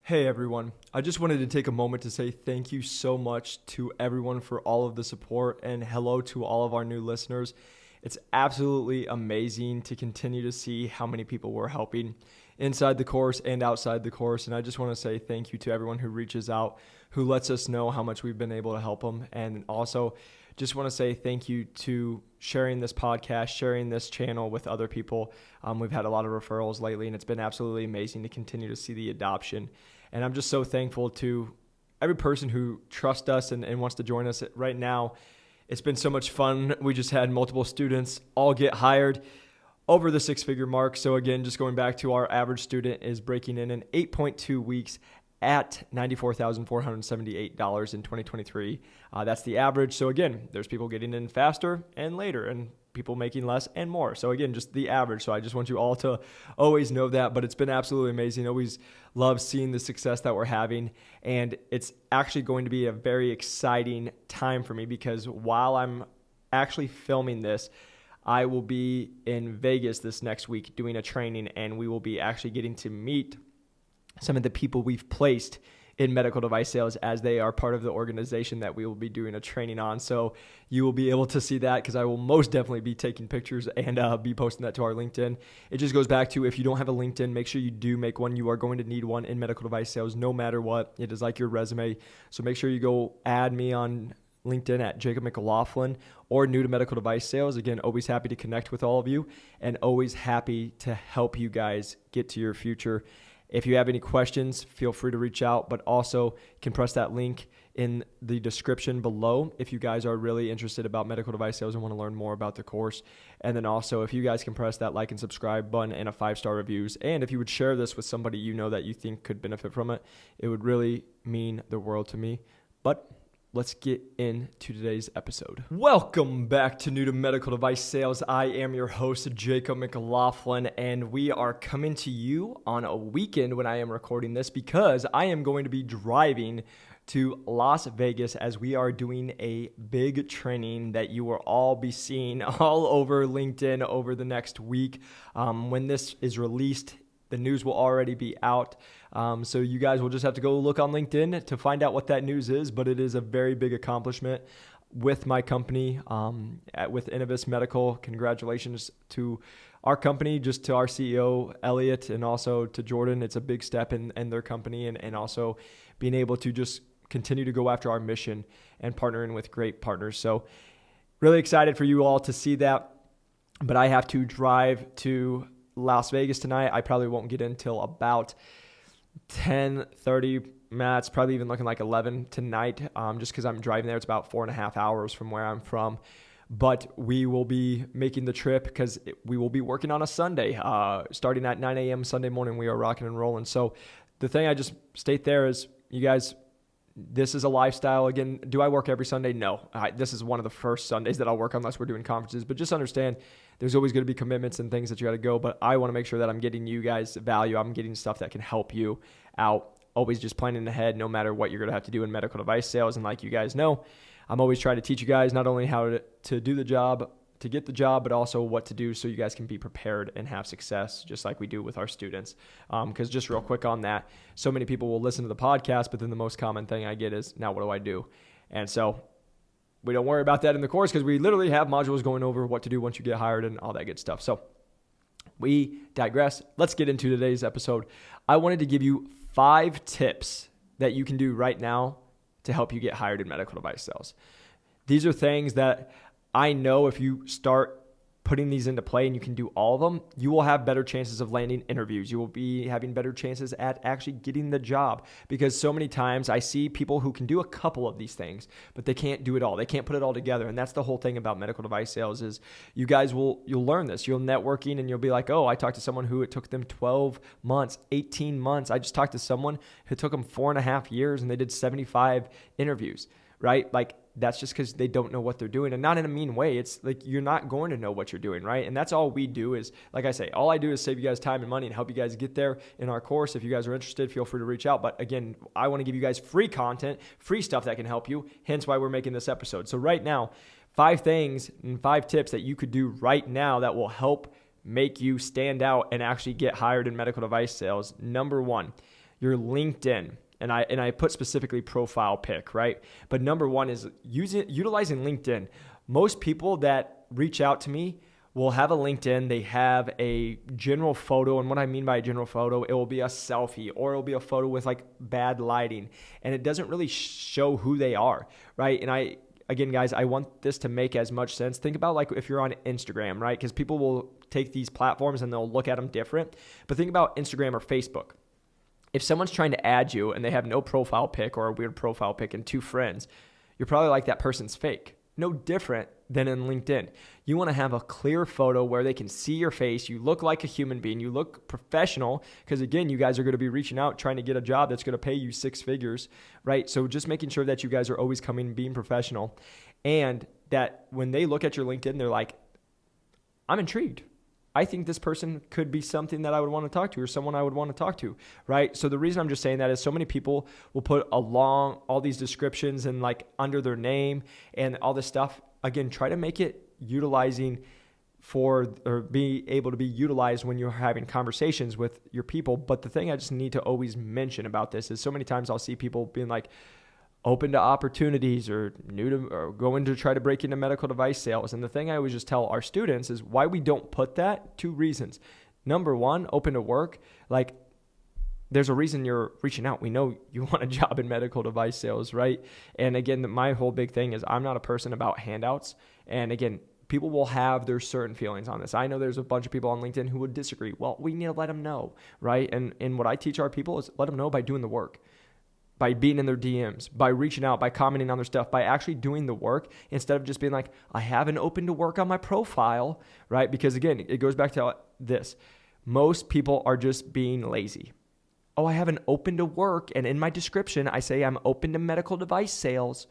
Hey everyone, I just wanted to take a moment to say thank you so much to everyone for all of the support and hello to all of our new listeners. It's absolutely amazing to continue to see how many people we're helping inside the course and outside the course. And I just want to say thank you to everyone who reaches out, who lets us know how much we've been able to help them. And also just want to say thank you to sharing this podcast, sharing this channel with other people. We've had a lot of referrals lately and it's been absolutely amazing to continue to see the adoption. And I'm just so thankful to every person who trusts us and wants to join us right now. It's been so much fun. We just had multiple students all get hired over the six-figure mark. So again, just going back to our average student is breaking in 8.2 weeks at $94,478 in 2023. That's the average. So again, there's people getting in faster and later and people making less and more. So again, just the average. So I just want you all to always know that, but it's been absolutely amazing. Always love seeing the success that we're having. And it's actually going to be a very exciting time for me because while I'm actually filming this, I will be in Vegas this next week doing a training, and we will be actually getting to meet some of the people we've placed in medical device sales as they are part of the organization that we will be doing a training on. So you will be able to see that because I will most definitely be taking pictures and be posting that to our LinkedIn. It just goes back to, if you don't have a LinkedIn, make sure you do make one. You are going to need one in medical device sales no matter what. It is like your resume. So make sure you go add me on LinkedIn at Jacob McLaughlin or New to Medical Device Sales. Again, always happy to connect with all of you and always happy to help you guys get to your future. If you have any questions, feel free to reach out, but also can press that link in the description below if you guys are really interested about medical device sales and want to learn more about the course. And then also, if you guys can press that like and subscribe button and a 5-star reviews. And if you would share this with somebody you know that you think could benefit from it, it would really mean the world to me. But let's get into today's episode. Welcome back to New to Medical Device Sales. I am your host, Jacob McLaughlin, and we are coming to you on a weekend when I am recording this because I am going to be driving to Las Vegas as we are doing a big training that you will all be seeing all over LinkedIn over the next week. When this is released, the news will already be out. So you guys will just have to go look on LinkedIn to find out what that news is, but it is a very big accomplishment with my company, with Innovis Medical. Congratulations to our company, just to our CEO, Elliot, and also to Jordan. It's a big step in their company and also being able to just continue to go after our mission and partnering with great partners. So really excited for you all to see that, but I have to drive to Las Vegas tonight. I probably won't get in till about 10:30 minutes, probably even looking like 11 tonight, just because I'm driving there. It's about 4.5 hours from where I'm from. But we will be making the trip because we will be working on a Sunday. Starting at 9 a.m. Sunday morning, we are rocking and rolling. So the thing I just state there is, you guys, this is a lifestyle. Again, do I work every Sunday? No. This is one of the first Sundays that I'll work unless we're doing conferences. But just understand there's always going to be commitments and things that you got to go. But I want to make sure that I'm getting you guys value. I'm getting stuff that can help you out. Always just planning ahead no matter what you're going to have to do in medical device sales. And like you guys know, I'm always trying to teach you guys not only how to do the job, to get the job, but also what to do so you guys can be prepared and have success, just like we do with our students. Because just real quick on that, so many people will listen to the podcast, but then the most common thing I get is, now what do I do? And so we don't worry about that in the course because we literally have modules going over what to do once you get hired and all that good stuff. So we digress. Let's get into today's episode. I wanted to give you 5 tips that you can do right now to help you get hired in medical device sales. These are things that I know if you start putting these into play and you can do all of them, you will have better chances of landing interviews. You will be having better chances at actually getting the job, because so many times I see people who can do a couple of these things, but they can't do it all. They can't put it all together. And that's the whole thing about medical device sales is you'll learn this. You'll networking and you'll be like, oh, I talked to someone who it took them 12 months, 18 months. I just talked to someone who took them 4.5 years and they did 75 interviews, right? Like, that's just because they don't know what they're doing, and not in a mean way. It's like, you're not going to know what you're doing, right? And that's all we do is, like I say, all I do is save you guys time and money and help you guys get there in our course. If you guys are interested, feel free to reach out. But again, I want to give you guys free content, free stuff that can help you, hence why we're making this episode. So right now, 5 things and 5 tips that you could do right now that will help make you stand out and actually get hired in medical device sales. Number 1, your LinkedIn. And I put specifically profile pic, right? But number one is utilizing LinkedIn. Most people that reach out to me will have a LinkedIn. They have a general photo. And what I mean by a general photo, it will be a selfie or it'll be a photo with like bad lighting. And it doesn't really show who they are, right? And again, guys, I want this to make as much sense. Think about like if you're on Instagram, right? Because people will take these platforms and they'll look at them different. But think about Instagram or Facebook. If someone's trying to add you and they have no profile pic or a weird profile pic and 2 friends, you're probably like, that person's fake. No different than in LinkedIn. You want to have a clear photo where they can see your face. You look like a human being. You look professional because, again, you guys are going to be reaching out trying to get a job that's going to pay you 6 figures, right? So just making sure that you guys are always being professional, and that when they look at your LinkedIn, they're like, I'm intrigued. I think this person could be something that I would want to talk to or someone I would want to talk to, right? So the reason I'm just saying that is so many people will put all these descriptions and like under their name and all this stuff. Again, try to make it utilizing or be able to be utilized when you're having conversations with your people. But the thing I just need to always mention about this is so many times I'll see people being like, open to opportunities or going to try to break into medical device sales. And the thing I always just tell our students is why we don't put that. 2 reasons. Number one, open to work. Like, there's a reason you're reaching out. We know you want a job in medical device sales, right? And again, my whole big thing is I'm not a person about handouts. And again, people will have their certain feelings on this. I know there's a bunch of people on LinkedIn who would disagree. Well, we need to let them know, right? And what I teach our people is let them know by doing the work, by being in their DMs, by reaching out, by commenting on their stuff, by actually doing the work instead of just being like, I haven't opened to work on my profile, right? Because again, it goes back to this. Most people are just being lazy. Oh, I haven't opened to work, and in my description, I say I'm open to medical device sales.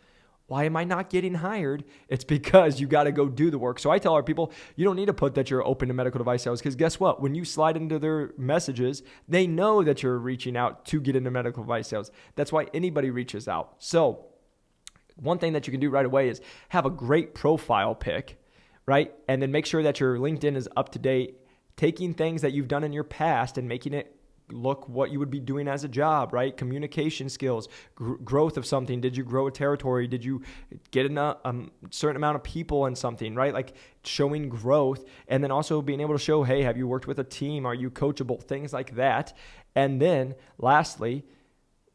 Why am I not getting hired? It's because you got to go do the work. So I tell our people, you don't need to put that you're open to medical device sales, because guess what? When you slide into their messages, they know that you're reaching out to get into medical device sales. That's why anybody reaches out. So one thing that you can do right away is have a great profile pic, right? And then make sure that your LinkedIn is up to date, taking things that you've done in your past and making it look what you would be doing as a job, right? Communication skills, growth of something. Did you grow a territory? Did you get a certain amount of people in something, right? Like showing growth, and then also being able to show, hey, have you worked with a team? Are you coachable? Things like that. And then lastly,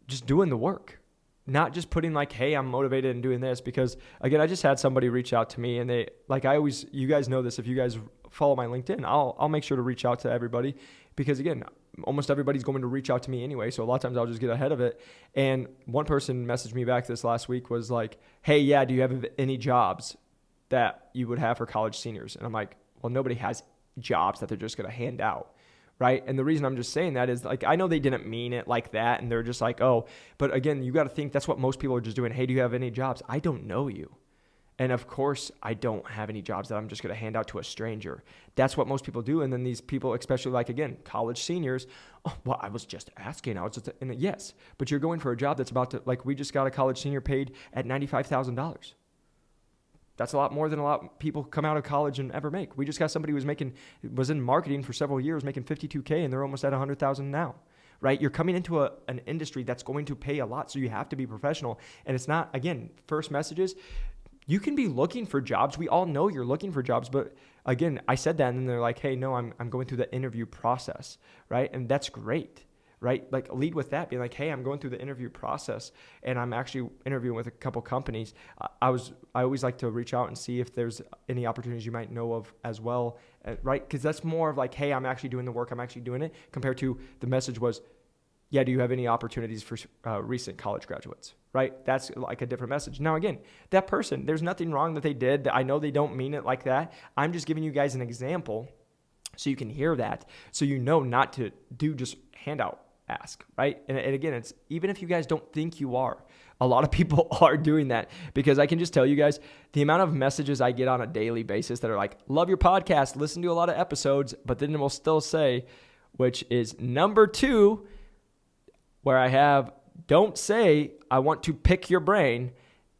just doing the work, not just putting like, hey, I'm motivated and doing this, because again, I just had somebody reach out to me and they, like you guys know this, if you guys follow my LinkedIn, I'll make sure to reach out to everybody, because again, almost everybody's going to reach out to me anyway. So a lot of times I'll just get ahead of it. And one person messaged me back this last week, was like, hey, yeah, do you have any jobs that you would have for college seniors? And I'm like, well, nobody has jobs that they're just going to hand out, right? And the reason I'm just saying that is, like, I know they didn't mean it like that. And they're just like, oh, but again, you got to think that's what most people are just doing. Hey, do you have any jobs? I don't know you. And of course, I don't have any jobs that I'm just going to hand out to a stranger. That's what most people do. And then these people, especially like, again, college seniors, oh, well, I was just asking. And yes, but you're going for a job that's about to, like, we just got a college senior paid at $95,000. That's a lot more than a lot of people come out of college and ever make. We just got somebody who was in marketing for several years, making $52K, and they're almost at $100,000 now. Right? You're coming into an industry that's going to pay a lot. So you have to be professional. And it's not, again, first messages. You can be looking for jobs. We all know you're looking for jobs, but again, I said that and then they're like, hey, no, I'm going through the interview process, right? And that's great, right? Like, lead with that, being like, hey, I'm going through the interview process and I'm actually interviewing with a couple companies. I always like to reach out and see if there's any opportunities you might know of as well, right? Because that's more of like, hey, I'm actually doing the work, I'm actually doing it, compared to the message was, yeah, do you have any opportunities for recent college graduates, right? That's like a different message. Now, again, that person, there's nothing wrong that they did. I know they don't mean it like that. I'm just giving you guys an example so you can hear that, so you know not to do just handout ask, right? And again, it's even if you guys don't think you are, a lot of people are doing that, because I can just tell you guys the amount of messages I get on a daily basis that are like, love your podcast, listen to a lot of episodes, but then we'll still say, which is number 2, where I have, don't say, I want to pick your brain.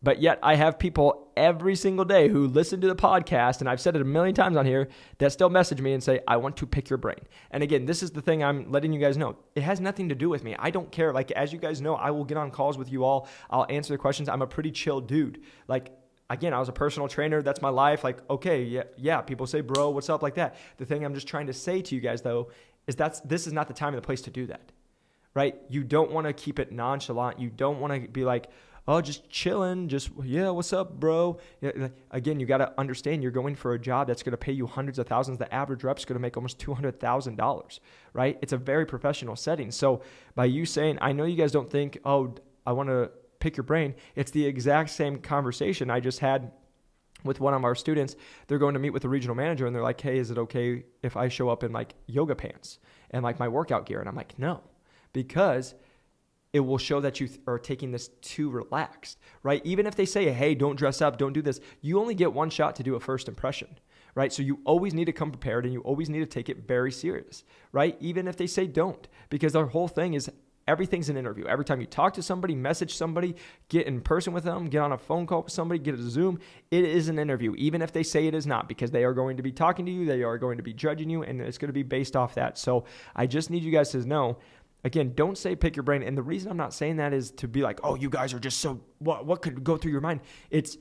But yet I have people every single day who listen to the podcast, and I've said it a million times on here, that still message me and say, I want to pick your brain. And again, this is the thing I'm letting you guys know. It has nothing to do with me. I don't care. Like, as you guys know, I will get on calls with you all. I'll answer the questions. I'm a pretty chill dude. Like, again, I was a personal trainer. That's my life. Like, okay, yeah. People say, bro, what's up, like that. The thing I'm just trying to say to you guys, though, is this is not the time and the place to do that, right? You don't want to keep it nonchalant. You don't want to be like, oh, just chilling, yeah, what's up, bro? Yeah, again, you got to understand you're going for a job that's going to pay you hundreds of thousands. The average rep's going to make almost $200,000, right? It's a very professional setting. So by you saying, I know you guys don't think, oh, I want to pick your brain. It's the exact same conversation I just had with one of our students. They're going to meet with the regional manager, and they're like, hey, is it okay if I show up in like yoga pants and like my workout gear? And I'm like, no, because it will show that you are taking this too relaxed, right? Even if they say, hey, don't dress up, don't do this, you only get one shot to do a first impression, right? So you always need to come prepared, and you always need to take it very serious, right? Even if they say don't, because our whole thing is everything's an interview. Every time you talk to somebody, message somebody, get in person with them, get on a phone call with somebody, get a Zoom, it is an interview, even if they say it is not, because they are going to be talking to you, they are going to be judging you, and it's going to be based off that. So I just need you guys to know, again, don't say pick your brain. And the reason I'm not saying that is to be like, oh, you guys are just so, what could go through your mind? It's,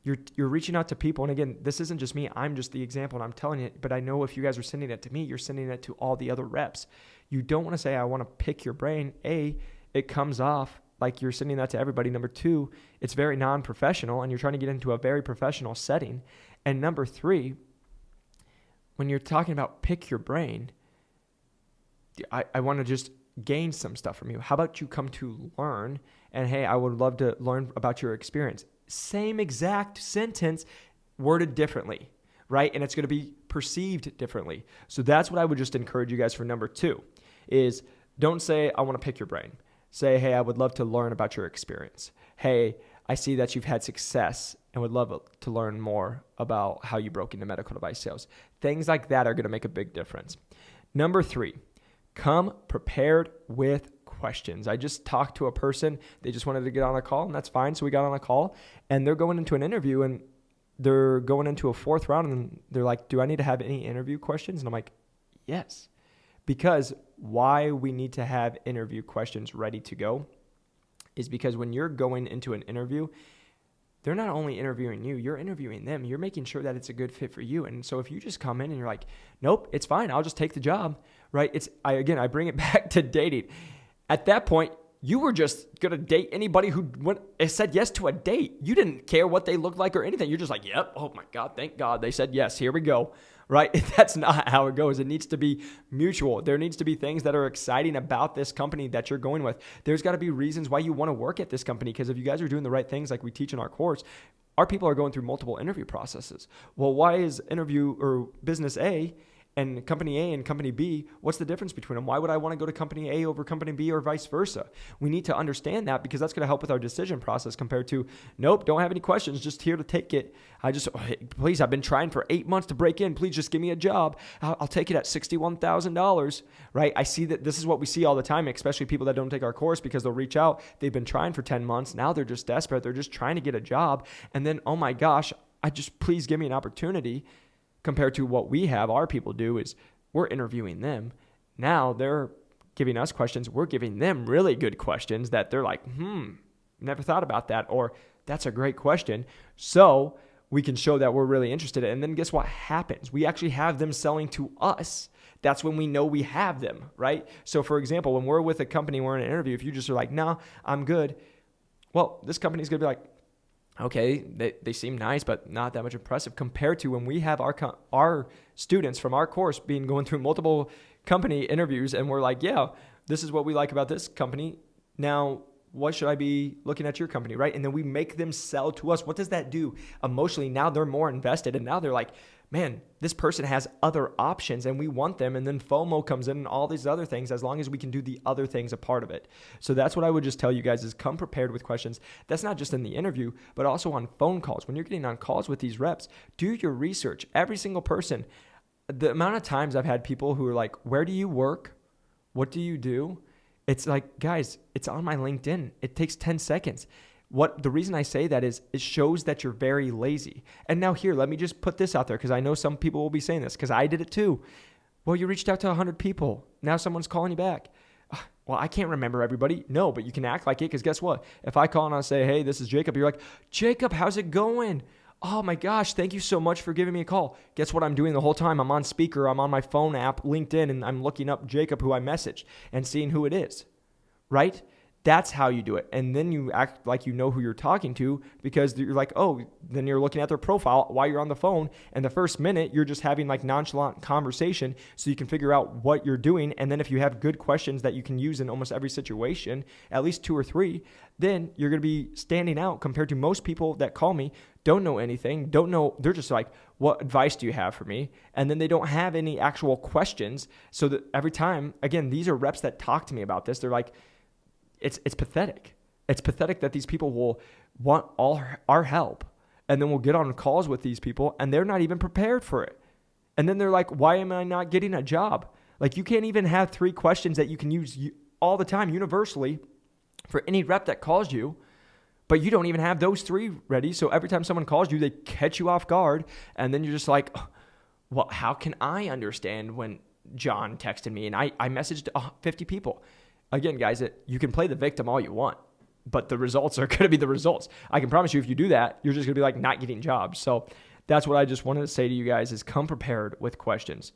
you're reaching out to people. And again, this isn't just me. I'm just the example, and I'm telling you, but I know if you guys are sending it to me, you're sending it to all the other reps. You don't want to say, I want to pick your brain. A, it comes off like you're sending that to everybody. Number two, it's very non-professional, and you're trying to get into a very professional setting. And number three, when you're talking about pick your brain, I want to just gain some stuff from you. How about you come to learn, and hey, I would love to learn about your experience. Same exact sentence worded differently, right? And it's going to be perceived differently. So that's what I would just encourage you guys for number two is don't say, I want to pick your brain. Say, hey, I would love to learn about your experience. Hey, I see that you've had success and would love to learn more about how you broke into medical device sales. Things like that are going to make a big difference. Number three, come prepared with questions. I just talked to a person. They just wanted to get on a call, and that's fine. So we got on a call, and they're going into an interview, and they're going into a fourth round, and they're like, do I need to have any interview questions? And I'm like, yes. Because why we need to have interview questions ready to go is because when you're going into an interview, they're not only interviewing you, you're interviewing them. You're making sure that it's a good fit for you. And so if you just come in and you're like, nope, it's fine, I'll just take the job, right? I bring it back to dating. At that point, you were just going to date anybody who said yes to a date. You didn't care what they looked like or anything. You're just like, yep, oh my God, thank God they said yes, here we go, right? That's not how it goes. It needs to be mutual. There needs to be things that are exciting about this company that you're going with. There's got to be reasons why you want to work at this company, because if you guys are doing the right things like we teach in our course, our people are going through multiple interview processes. Well, why is interview or business A and company A and company B, what's the difference between them? Why would I want to go to company A over company B or vice versa? We need to understand that, because that's going to help with our decision process compared to, nope, don't have any questions, just here to take it. Please, I've been trying for 8 months to break in. Please just give me a job. I'll take it at $61,000, right? I see that this is what we see all the time, especially people that don't take our course, because they'll reach out. They've been trying for 10 months. Now they're just desperate. They're just trying to get a job. And then, oh my gosh, please give me an opportunity. Compared to what we have, our people do is we're interviewing them. Now they're giving us questions. We're giving them really good questions that they're like, never thought about that. Or that's a great question. So we can show that we're really interested. And then guess what happens? We actually have them selling to us. That's when we know we have them, right? So for example, when we're with a company, we're in an interview, if you just are like, no, I'm good. Well, this company's going to be like, okay, they seem nice, but not that much impressive compared to when we have our students from our course going through multiple company interviews, and we're like, yeah, this is what we like about this company. Now, what should I be looking at your company, right? And then we make them sell to us. What does that do? Emotionally, now they're more invested, and now they're like, man, this person has other options and we want them. And then FOMO comes in and all these other things, as long as we can do the other things a part of it. So that's what I would just tell you guys is come prepared with questions. That's not just in the interview, but also on phone calls. When you're getting on calls with these reps, do your research. Every single person. The amount of times I've had people who are like, where do you work? What do you do? It's like, guys, it's on my LinkedIn. It takes 10 seconds. The reason I say that is it shows that you're very lazy. And now here, let me just put this out there because I know some people will be saying this because I did it too. Well, you reached out to 100 people. Now someone's calling you back. Well, I can't remember everybody. No, but you can act like it because guess what? If I call and I say, hey, this is Jacob, you're like, Jacob, how's it going? Oh my gosh, thank you so much for giving me a call. Guess what I'm doing the whole time? I'm on speaker, I'm on my phone app, LinkedIn, and I'm looking up Jacob, who I messaged, and seeing who it is, right? That's how you do it. And then you act like you know who you're talking to because you're like, oh, then you're looking at their profile while you're on the phone. And the first minute, you're just having like nonchalant conversation so you can figure out what you're doing. And then if you have good questions that you can use in almost every situation, at least 2 or 3, then you're going to be standing out compared to most people that call me, don't know anything, don't know. They're just like, what advice do you have for me? And then they don't have any actual questions. So that every time, again, these are reps that talk to me about this. They're like, it's pathetic. It's pathetic that these people will want all our help. And then we'll get on calls with these people and they're not even prepared for it. And then they're like, why am I not getting a job? Like you can't even have 3 questions that you can use all the time universally for any rep that calls you, but you don't even have those 3 ready. So every time someone calls you, they catch you off guard. And then you're just like, well, how can I understand when John texted me and I messaged 50 people? Again, guys, you can play the victim all you want, but the results are going to be the results. I can promise you if you do that, you're just going to be like not getting jobs. So that's what I just wanted to say to you guys is come prepared with questions.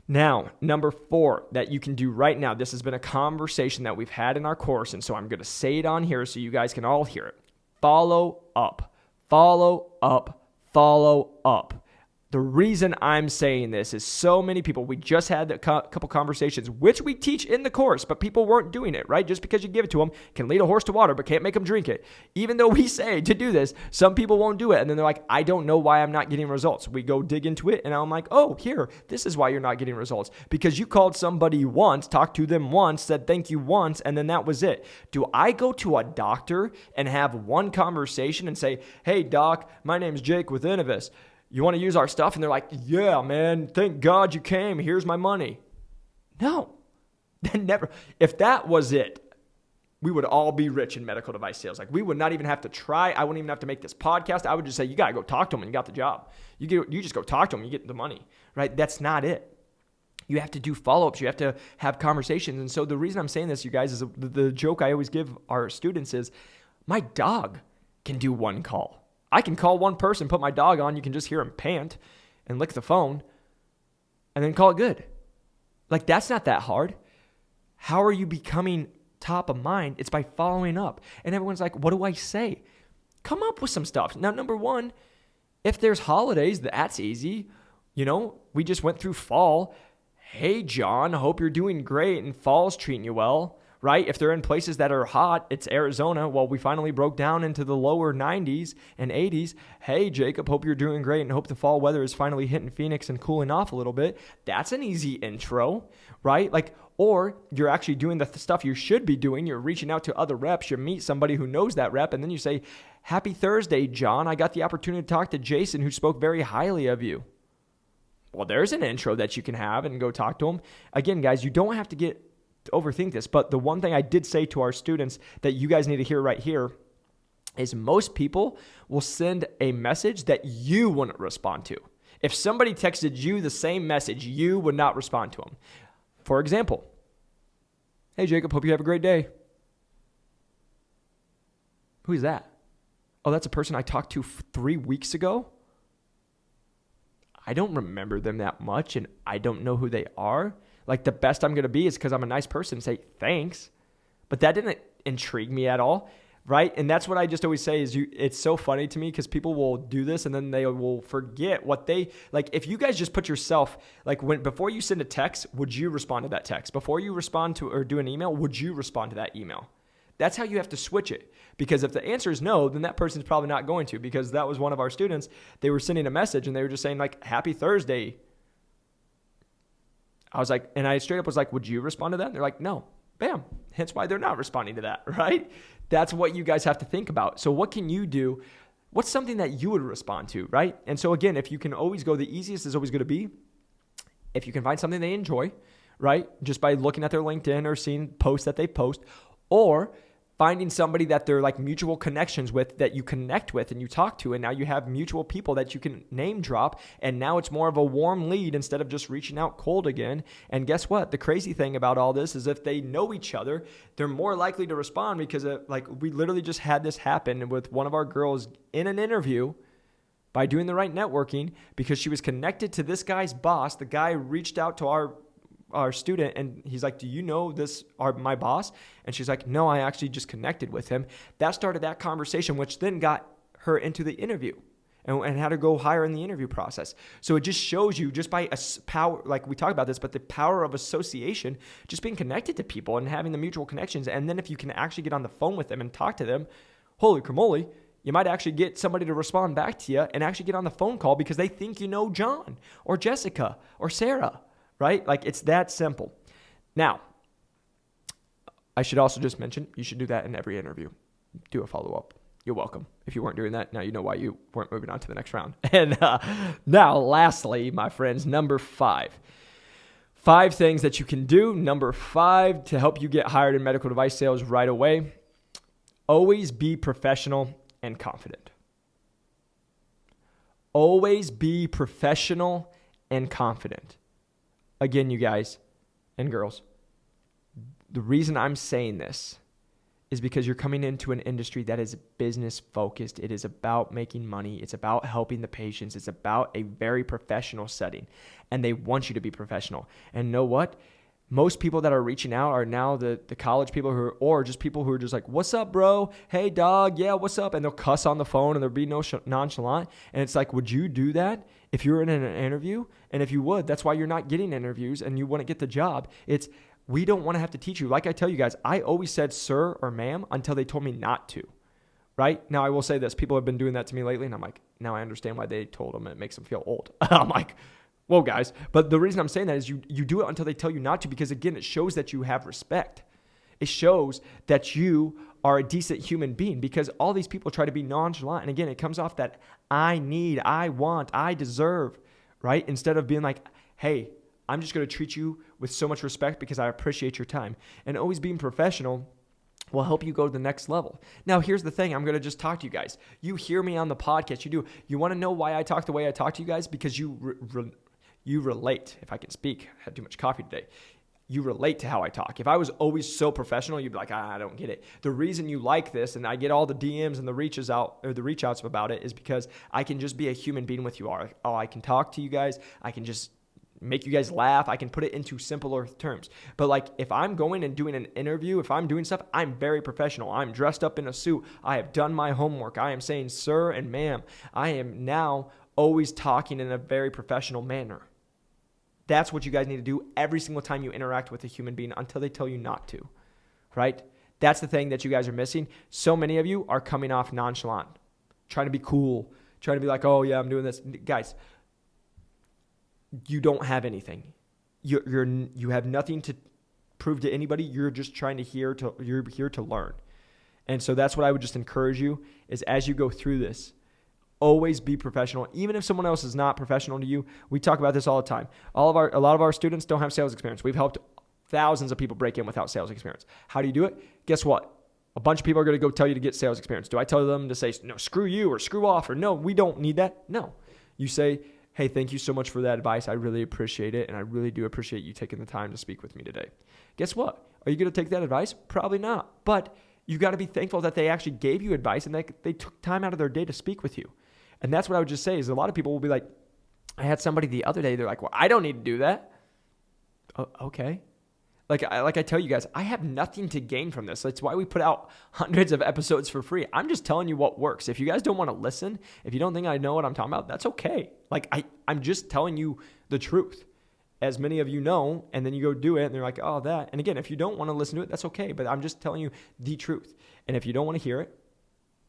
Now, number 4 that you can do right now, this has been a conversation that we've had in our course, and so I'm going to say it on here so you guys can all hear it. Follow up, follow up, follow up. The reason I'm saying this is so many people, we just had a couple conversations, which we teach in the course, but people weren't doing it, right? Just because you give it to them can lead a horse to water, but can't make them drink it. Even though we say to do this, some people won't do it. And then they're like, I don't know why I'm not getting results. We go dig into it and I'm like, oh, here, this is why you're not getting results. Because you called somebody once, talked to them once, said thank you once, and then that was it. Do I go to a doctor and have one conversation and say, hey, doc, my name's Jake with Innovis. You want to use our stuff? And they're like, yeah, man, thank God you came. Here's my money. No, never. If that was it, we would all be rich in medical device sales. Like we would not even have to try. I wouldn't even have to make this podcast. I would just say, you got to go talk to them and you got the job. You just go talk to them, you get the money, right? That's not it. You have to do follow-ups. You have to have conversations. And so the reason I'm saying this, you guys, is the joke I always give our students is my dog can do one call. I can call one person, put my dog on, you can just hear him pant and lick the phone and then call it good. Like that's not that hard. How are you becoming top of mind? It's by following up. And everyone's like, what do I say? Come up with some stuff. Now, number 1, if there's holidays, that's easy. You know, we just went through fall. Hey, John, hope you're doing great and fall's treating you well. Right? If they're in places that are hot, it's Arizona. Well, we finally broke down into the lower 90s and 80s. Hey, Jacob, hope you're doing great and hope the fall weather is finally hitting Phoenix and cooling off a little bit. That's an easy intro, right? Like, or you're actually doing the stuff you should be doing. You're reaching out to other reps. You meet somebody who knows that rep, and then you say, happy Thursday, John. I got the opportunity to talk to Jason, who spoke very highly of you. Well, there's an intro that you can have and go talk to him. Again, guys, you don't have to overthink this, but the one thing I did say to our students that you guys need to hear right here is most people will send a message that you wouldn't respond to. If somebody texted you the same message, you would not respond to them. For example, hey Jacob, hope you have a great day. Who is that? Oh, that's a person I talked to 3 weeks ago. I don't remember them that much and I don't know who they are. Like the best I'm going to be is because I'm a nice person and say thanks. But that didn't intrigue me at all, right? And that's what I just always say is it's so funny to me because people will do this and then they will forget what like if you guys just put yourself, like before you send a text, would you respond to that text? Before you respond to or do an email, would you respond to that email? That's how you have to switch it. Because if the answer is no, then that person's probably not going to, because that was one of our students. They were sending a message and they were just saying like, happy Thursday. I was like, and I straight up was like, would you respond to that? And they're like, no. Bam. Hence why they're not responding to that, right? That's what you guys have to think about. So what can you do? What's something that you would respond to, right? And so again, if you can always go, the easiest is always going to be, if you can find something they enjoy, right? Just by looking at their LinkedIn or seeing posts that they post, or finding somebody that they're like mutual connections with, that you connect with and you talk to, and now you have mutual people that you can name drop, and now it's more of a warm lead instead of just reaching out cold again. And guess what? The crazy thing about all this is if they know each other, they're more likely to respond, because like we literally just had this happen with one of our girls in an interview by doing the right networking, because she was connected to this guy's boss. The guy reached out to our student, and he's like, do you know my boss? And she's like, no, I actually just connected with him. That started that conversation, which then got her into the interview and had to go higher in the interview process. So it just shows you, just by a power, like we talked about this, but the power of association, just being connected to people and having the mutual connections. And then if you can actually get on the phone with them and talk to them, holy camoly, you might actually get somebody to respond back to you and actually get on the phone call because they think you know John or Jessica or Sarah. Right? Like, it's that simple. Now, I should also just mention, you should do that in every interview. Do a follow-up. You're welcome. If you weren't doing that, now you know why you weren't moving on to the next round. And now, lastly, my friends, number 5. 5 things that you can do. Number 5, to help you get hired in medical device sales right away. Always be professional and confident. Always be professional and confident. Again, you guys and girls, the reason I'm saying this is because you're coming into an industry that is business focused. It is about making money. It's about helping the patients. It's about a very professional setting, and they want you to be professional. And know what? Most people that are reaching out are now the college people or just people who are just like, what's up, bro? Hey, dog. Yeah, what's up? And they'll cuss on the phone and they'll be nonchalant. And it's like, would you do that if you were in an interview? And if you would, that's why you're not getting interviews and you wouldn't get the job. We don't want to have to teach you. Like I tell you guys, I always said sir or ma'am until they told me not to, right? Now, I will say this. People have been doing that to me lately, and I'm like, now I understand why they told them. It makes them feel old. I'm like, whoa, guys. But the reason I'm saying that is you do it until they tell you not to, because, again, it shows that you have respect. It shows that you are a decent human being, because all these people try to be nonchalant. And, again, it comes off that I need, I want, I deserve, right? Instead of being like, hey, I'm just going to treat you with so much respect because I appreciate your time. And always being professional will help you go to the next level. Now, here's the thing. I'm going to just talk to you guys. You hear me on the podcast. You do. You want to know why I talk the way I talk to you guys? Because you relate. If I can speak, I had too much coffee today. You relate to how I talk. If I was always so professional, you'd be like, I don't get it. The reason you like this, and I get all the DMs and the reach outs about it, is because I can just be a human being with you all. Oh, I can talk to you guys. I can just make you guys laugh. I can put it into simpler terms. But like, if I'm going and doing an interview, if I'm doing stuff, I'm very professional. I'm dressed up in a suit. I have done my homework. I am saying sir and ma'am. I am now always talking in a very professional manner. That's what you guys need to do every single time you interact with a human being until they tell you not to, right? That's the thing that you guys are missing. So many of you are coming off nonchalant, trying to be cool, trying to be like, oh yeah, I'm doing this. Guys, you don't have anything. You have nothing to prove to anybody. You're just you're here to learn. And so that's what I would just encourage you is, as you go through this, always be professional. Even if someone else is not professional to you, we talk about this all the time. A lot of our students don't have sales experience. We've helped thousands of people break in without sales experience. How do you do it? Guess what? A bunch of people are going to go tell you to get sales experience. Do I tell them to say, no, screw you or screw off, or no, we don't need that? No. You say, hey, thank you so much for that advice. I really appreciate it, and I really do appreciate you taking the time to speak with me today. Guess what? Are you going to take that advice? Probably not. But you got to be thankful that they actually gave you advice and they took time out of their day to speak with you. And that's what I would just say is, a lot of people will be like, I had somebody the other day, they're like, well, I don't need to do that. Oh, okay. Like I tell you guys, I have nothing to gain from this. That's why we put out hundreds of episodes for free. I'm just telling you what works. If you guys don't want to listen, if you don't think I know what I'm talking about, that's okay. Like I'm just telling you the truth. As many of you know, and then you go do it and they're like, oh, that. And again, if you don't want to listen to it, that's okay. But I'm just telling you the truth. And if you don't want to hear it,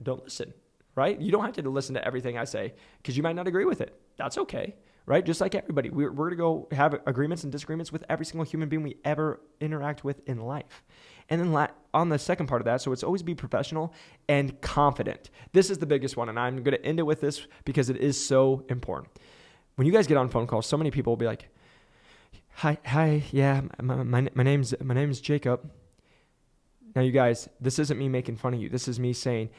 don't listen. Right? You don't have to listen to everything I say because you might not agree with it. That's okay. Right? Just like everybody. We're going to go have agreements and disagreements with every single human being we ever interact with in life. And then on the second part of that, so it's always be professional and confident. This is the biggest one, and I'm going to end it with this because it is so important. When you guys get on phone calls, so many people will be like, hi, yeah, my name's Jacob. Now, you guys, this isn't me making fun of you. This is me saying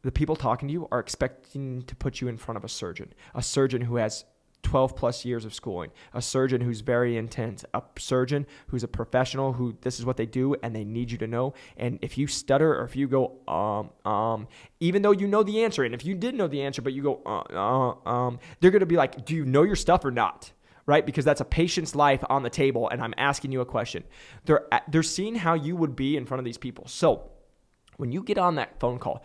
the people talking to you are expecting to put you in front of a surgeon who has 12 plus years of schooling, a surgeon who's very intense, a surgeon who's a professional, who this is what they do and they need you to know. And if you stutter or if you go, even though you know the answer, and if you did know the answer, but you go, they're going to be like, do you know your stuff or not? Right? Because that's a patient's life on the table, and I'm asking you a question. They're seeing how you would be in front of these people. So when you get on that phone call,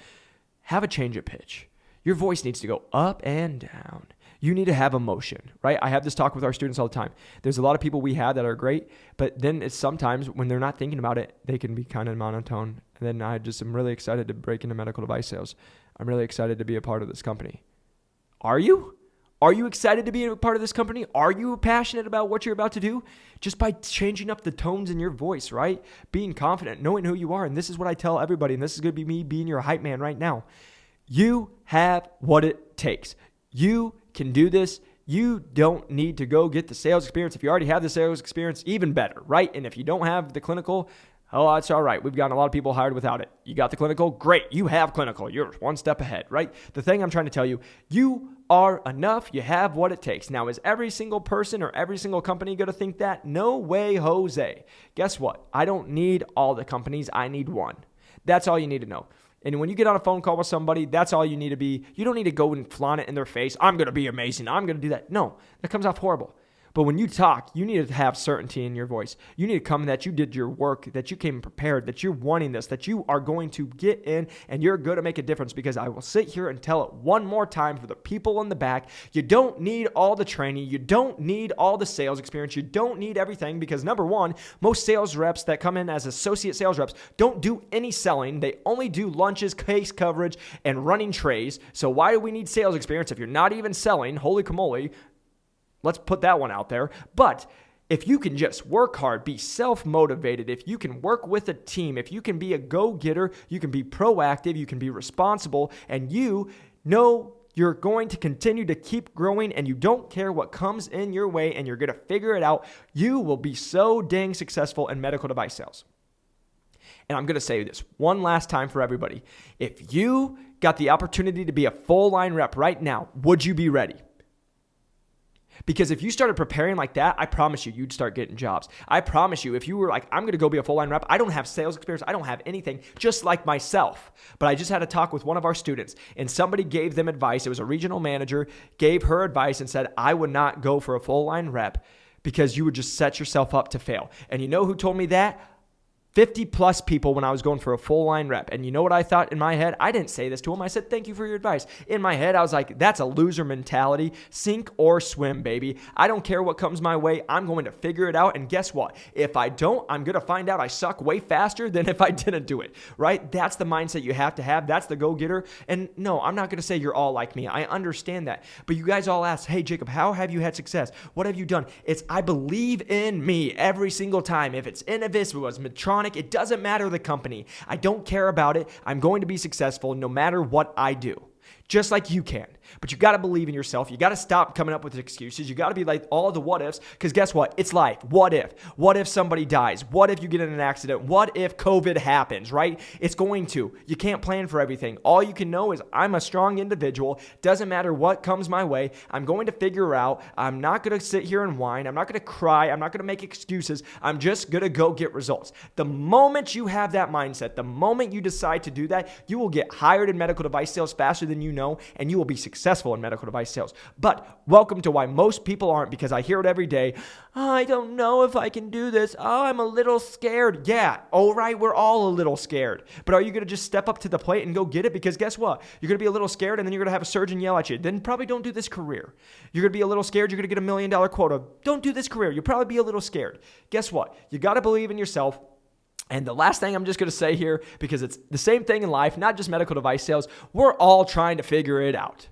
have a change of pitch. Your voice needs to go up and down. You need to have emotion, right? I have this talk with our students all the time. There's a lot of people we have that are great, but then it's sometimes when they're not thinking about it, they can be kind of monotone. And then I just am really excited to break into medical device sales. I'm really excited to be a part of this company. Are you? Are you excited to be a part of this company? Are you passionate about what you're about to do? Just by changing up the tones in your voice, right? Being confident, knowing who you are. And this is what I tell everybody, and this is going to be me being your hype man right now. You have what it takes. You can do this. You don't need to go get the sales experience. If you already have the sales experience, even better, right? And if you don't have the clinical, oh, that's all right. We've gotten a lot of people hired without it. You got the clinical? Great. You have clinical. You're one step ahead, right? The thing I'm trying to tell you, you are enough. You have what it takes. Now, is every single person or every single company going to think that? No way, Jose. Guess what? I don't need all the companies. I need one. That's all you need to know. And when you get on a phone call with somebody, that's all you need to be. You don't need to go and flaunt it in their face. I'm going to be amazing. I'm going to do that. No, that comes off horrible. But when you talk, you need to have certainty in your voice. You need to come that you did your work, that you came prepared, that you're wanting this, that you are going to get in and you're going to make a difference, because I will sit here and tell it one more time for the people in the back. You don't need all the training. You don't need all the sales experience. You don't need everything, because number one, most sales reps that come in as associate sales reps don't do any selling. They only do lunches, case coverage, and running trays. So why do we need sales experience if you're not even selling? Holy camole. Let's put that one out there. But if you can just work hard, be self-motivated, if you can work with a team, if you can be a go-getter, you can be proactive, you can be responsible, and you know you're going to continue to keep growing and you don't care what comes in your way and you're going to figure it out, you will be so dang successful in medical device sales. And I'm going to say this one last time for everybody. If you got the opportunity to be a full-line rep right now, would you be ready? Because if you started preparing like that, I promise you, you'd start getting jobs. I promise you, if you were like, I'm going to go be a full-line rep, I don't have sales experience, I don't have anything, just like myself. But I just had a talk with one of our students, and somebody gave them advice. It was a regional manager, gave her advice and said, I would not go for a full-line rep because you would just set yourself up to fail. And you know who told me that? 50 plus people when I was going for a full line rep. And you know what I thought in my head? I didn't say this to him. I said, thank you for your advice. In my head, I was like, that's a loser mentality. Sink or swim, baby. I don't care what comes my way. I'm going to figure it out. And guess what? If I don't, I'm going to find out I suck way faster than if I didn't do it, right? That's the mindset you have to have. That's the go-getter. And no, I'm not going to say you're all like me. I understand that. But you guys all ask, hey, Jacob, how have you had success? What have you done? It's I believe in me every single time. If it's Innovis, it was Medtronic, it doesn't matter the company. I don't care about it. I'm going to be successful no matter what I do. Just like you can. But you got to believe in yourself. You got to stop coming up with excuses. You got to be like all the what ifs, because guess what? It's life. What if? What if somebody dies? What if you get in an accident? What if COVID happens, right? It's going to. You can't plan for everything. All you can know is I'm a strong individual. Doesn't matter what comes my way. I'm going to figure out. I'm not going to sit here and whine. I'm not going to cry. I'm not going to make excuses. I'm just going to go get results. The moment you have that mindset, the moment you decide to do that, you will get hired in medical device sales faster than you know, and you will be successful in medical device sales. But welcome to why most people aren't, because I hear it every day. Oh, I don't know if I can do this. Oh, I'm a little scared. Yeah, all right, we're all a little scared. But are you going to just step up to the plate and go get it? Because guess what? You're going to be a little scared, and then you're going to have a surgeon yell at you. Then probably don't do this career. You're going to be a little scared. You're going to get $1 million quota. Don't do this career. You'll probably be a little scared. Guess what? You got to believe in yourself. And the last thing I'm just going to say here, because it's the same thing in life, not just medical device sales, we're all trying to figure it out.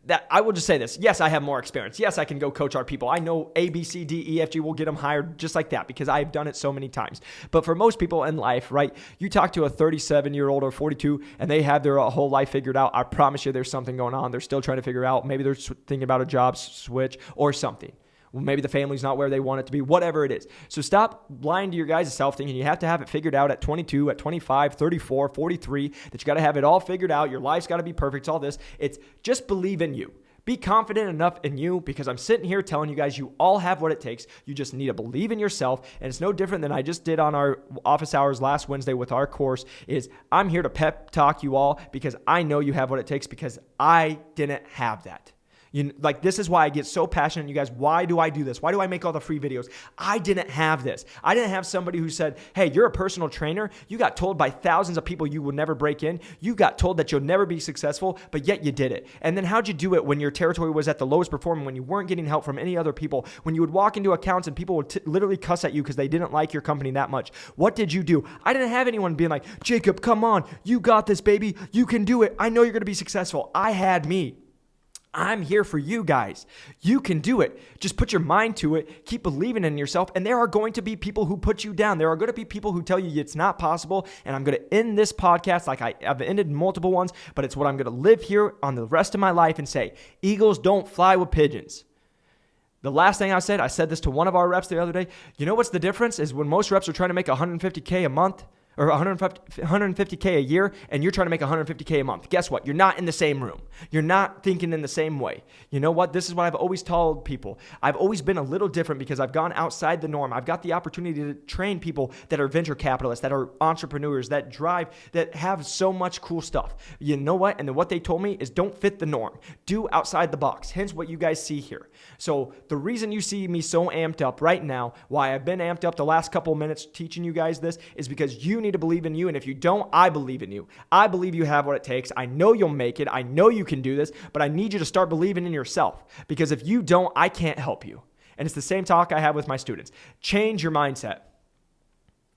That I will just say this. Yes, I have more experience. Yes, I can go coach our people. I know A, B, C, D, E, F, G will get them hired just like that because I've done it so many times. But for most people in life, right, you talk to a 37-year-old or 42 and they have their whole life figured out. I promise you there's something going on. They're still trying to figure out. Maybe they're thinking about a job switch or something. Well, maybe the family's not where they want it to be, whatever it is. So stop lying to your guys' self, thinking you have to have it figured out at 22, at 25, 34, 43, that you got to have it all figured out. Your life's got to be perfect. It's all this. It's just believe in you. Be confident enough in you, because I'm sitting here telling you guys you all have what it takes. You just need to believe in yourself. And it's no different than I just did on our office hours last Wednesday with our course. Is I'm here to pep talk you all because I know you have what it takes, because I didn't have that. This is why I get so passionate. You guys, why do I do this? Why do I make all the free videos? I didn't have this. I didn't have somebody who said, hey, you're a personal trainer. You got told by thousands of people you will never break in. You got told that you'll never be successful, but yet you did it. And then how'd you do it when your territory was at the lowest performing, when you weren't getting help from any other people, when you would walk into accounts and people would literally cuss at you because they didn't like your company that much? What did you do? I didn't have anyone being like, Jacob, come on. You got this, baby. You can do it. I know you're going to be successful. I had me. I'm here for you guys. You can do it. Just put your mind to it. Keep believing in yourself. And there are going to be people who put you down. There are going to be people who tell you it's not possible. And I'm going to end this podcast like I've ended multiple ones, but it's what I'm going to live here on the rest of my life and say, eagles don't fly with pigeons. The last thing I said this to one of our reps the other day. You know what's the difference is when most reps are trying to make $150K a month, or $150K a year, and you're trying to make $150K a month. Guess what? You're not in the same room. You're not thinking in the same way. You know what? This is what I've always told people. I've always been a little different because I've gone outside the norm. I've got the opportunity to train people that are venture capitalists, that are entrepreneurs, that drive, that have so much cool stuff. You know what? And then what they told me is don't fit the norm. Do outside the box. Hence what you guys see here. So the reason you see me so amped up right now, why I've been amped up the last couple of minutes teaching you guys this, is because you need to believe in you. And if you don't, I believe in you. I believe you have what it takes. I know you'll make it. I know you can do this, but I need you to start believing in yourself, because if you don't, I can't help you. And it's the same talk I have with my students. Change your mindset.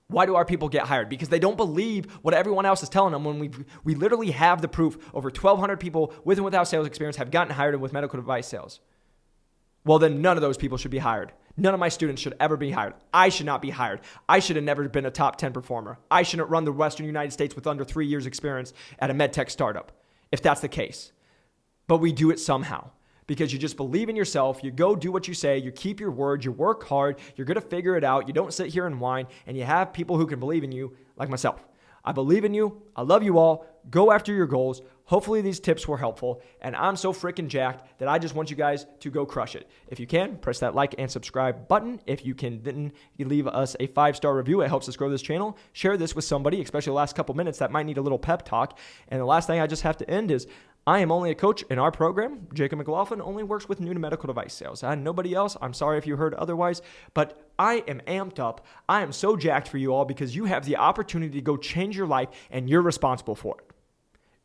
Why do our people get hired? Because they don't believe what everyone else is telling them, when we literally have the proof. Over 1,200 people with and without sales experience have gotten hired with medical device sales. Well, then none of those people should be hired. None of my students should ever be hired. I should not be hired. I should have never been a top 10 performer. I shouldn't run the Western United States with under 3 years experience at a med tech startup, if that's the case. But we do it somehow, because you just believe in yourself. You go do what you say. You keep your word. You work hard. You're going to figure it out. You don't sit here and whine, and you have people who can believe in you, like myself. I believe in you. I love you all. Go after your goals. Hopefully these tips were helpful, and I'm so freaking jacked that I just want you guys to go crush it. If you can, press that like and subscribe button. If you can, then you leave us a 5-star review. It helps us grow this channel. Share this with somebody, especially the last couple minutes that might need a little pep talk. And the last thing I just have to end is, I am only a coach in our program. Jacob McLaughlin only works with new to medical device sales. Nobody else. I'm sorry if you heard otherwise, but I am amped up. I am so jacked for you all, because you have the opportunity to go change your life, and you're responsible for it.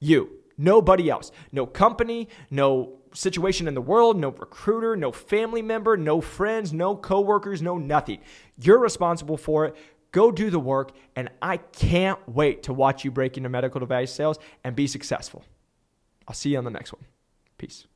You. Nobody else. No company, no situation in the world, no recruiter, no family member, no friends, no coworkers, no nothing. You're responsible for it. Go do the work, and I can't wait to watch you break into medical device sales and be successful. I'll see you on the next one. Peace.